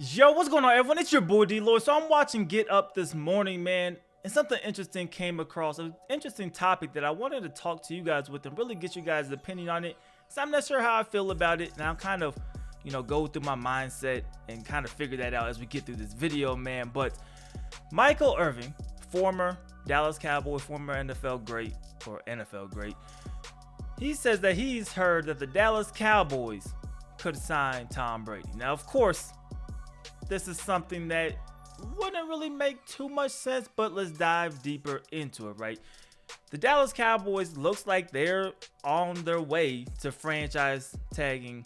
Yo, what's going on, everyone? It's your boy DLloyd. So I'm watching Get Up this morning, man, and something interesting came across. An interesting topic that I wanted to talk to you guys with and really get you guys' opinion on it. So I'm not sure how I feel about it, and I'm kind of, go through my mindset and kind of figure that out as we get through this video, man. But Michael Irvin, former Dallas Cowboy, former NFL great, he says that he's heard that the Dallas Cowboys could sign Tom Brady. Now, of course, this is something that wouldn't really make too much sense, but let's dive deeper into it, right? The Dallas Cowboys looks like they're on their way to franchise tagging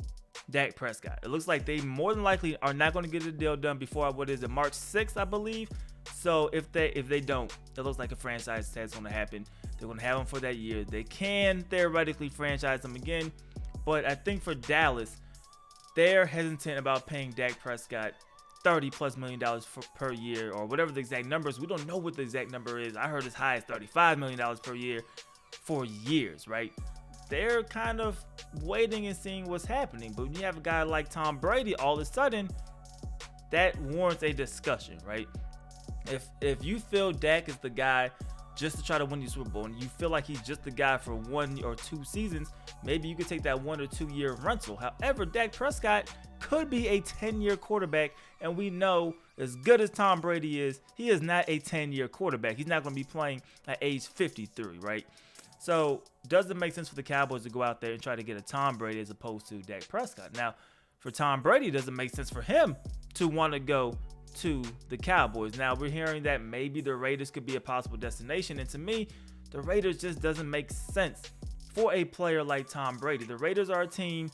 Dak Prescott. It looks like they more than likely are not going to get a deal done before, March 6th, I believe. So if they don't, it looks like a franchise tag is going to happen. They're going to have him for that year. They can theoretically franchise him again, but I think for Dallas, they're hesitant about paying Dak Prescott $30+ million per year, or whatever the exact number is. We don't know what the exact number is. I heard as high as $35 million per year for years, right? They're kind of waiting and seeing what's happening. But when you have a guy like Tom Brady, all of a sudden, that warrants a discussion, right? If you feel Dak is the guy just to try to win the Super Bowl, and you feel like he's just the guy for 1 or 2 seasons, maybe you could take that 1 or 2 year rental. However, Dak Prescott could be a 10-year quarterback, and we know as good as Tom Brady is, he is not a 10-year quarterback. He's not going to be playing at age 53, right? So does it make sense for the Cowboys to go out there and try to get a Tom Brady as opposed to Dak Prescott? Now, for Tom Brady, does it make sense for him to want to go to the Cowboys? Now, we're hearing that maybe the Raiders could be a possible destination, and to me, the Raiders just doesn't make sense for a player like Tom Brady. The Raiders are a team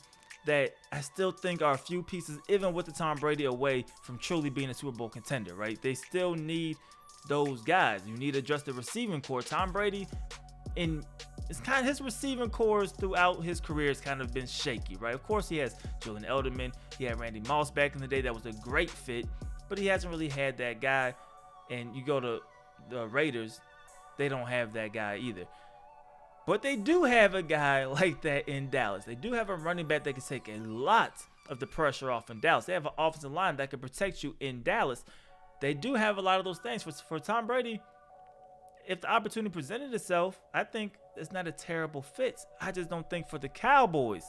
that I still think are a few pieces, even with the Tom Brady away, from truly being a Super Bowl contender, right? They still need those guys. You need to adjust the receiving core. Tom Brady, it's kind of his receiving cores throughout his career has kind of been shaky, right? Of course, he has Julian Edelman. He had Randy Moss back in the day. That was a great fit, but he hasn't really had that guy. And you go to the Raiders, they don't have that guy either. But they do have a guy like that in Dallas. They do have a running back that can take a lot of the pressure off in Dallas. They have an offensive line that can protect you in Dallas. They do have a lot of those things. For Tom Brady, if the opportunity presented itself, I think it's not a terrible fit. I just don't think for the Cowboys,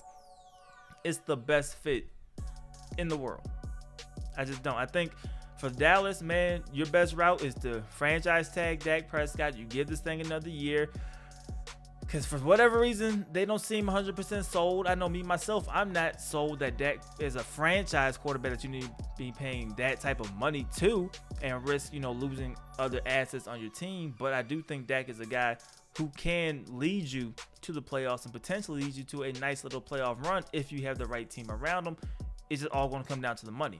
it's the best fit in the world. I just don't. I think for Dallas, man, your best route is to franchise tag Dak Prescott. You give this thing another year. Because for whatever reason, they don't seem 100% sold. I know me, myself, I'm not sold that Dak is a franchise quarterback that you need to be paying that type of money to and risk, losing other assets on your team. But I do think Dak is a guy who can lead you to the playoffs and potentially lead you to a nice little playoff run if you have the right team around him. It's just all going to come down to the money.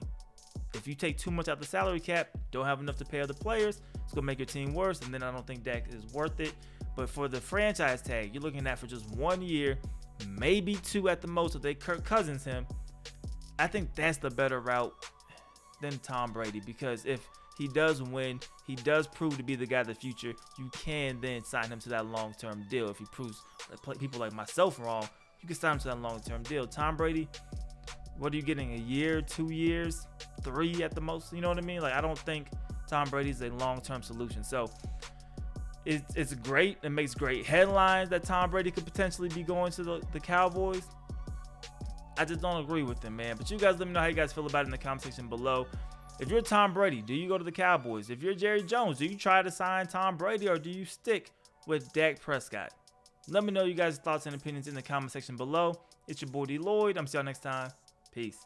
If you take too much out the salary cap, don't have enough to pay other players, it's going to make your team worse, and then I don't think Dak is worth it. But for the franchise tag, you're looking at for just 1 year, maybe 2 at the most if they Kirk Cousins him. I think that's the better route than Tom Brady, because if he does win, he does prove to be the guy of the future, you can then sign him to that long-term deal. If he proves people like myself wrong, you can sign him to that long-term deal. Tom Brady, what are you getting, a year, 2 years, 3 at the most? You know what I mean? Like, I don't think Tom Brady's a long-term solution. So it's great. It makes great headlines that Tom Brady could potentially be going to the Cowboys. I just don't agree with him, man. But you guys let me know how you guys feel about it in the comment section below. If you're Tom Brady, do you go to the Cowboys? If you're Jerry Jones, do you try to sign Tom Brady, or do you stick with Dak Prescott? Let me know you guys' thoughts and opinions in the comment section below. It's your boy DLloyd. I'm see y'all next time. Peace.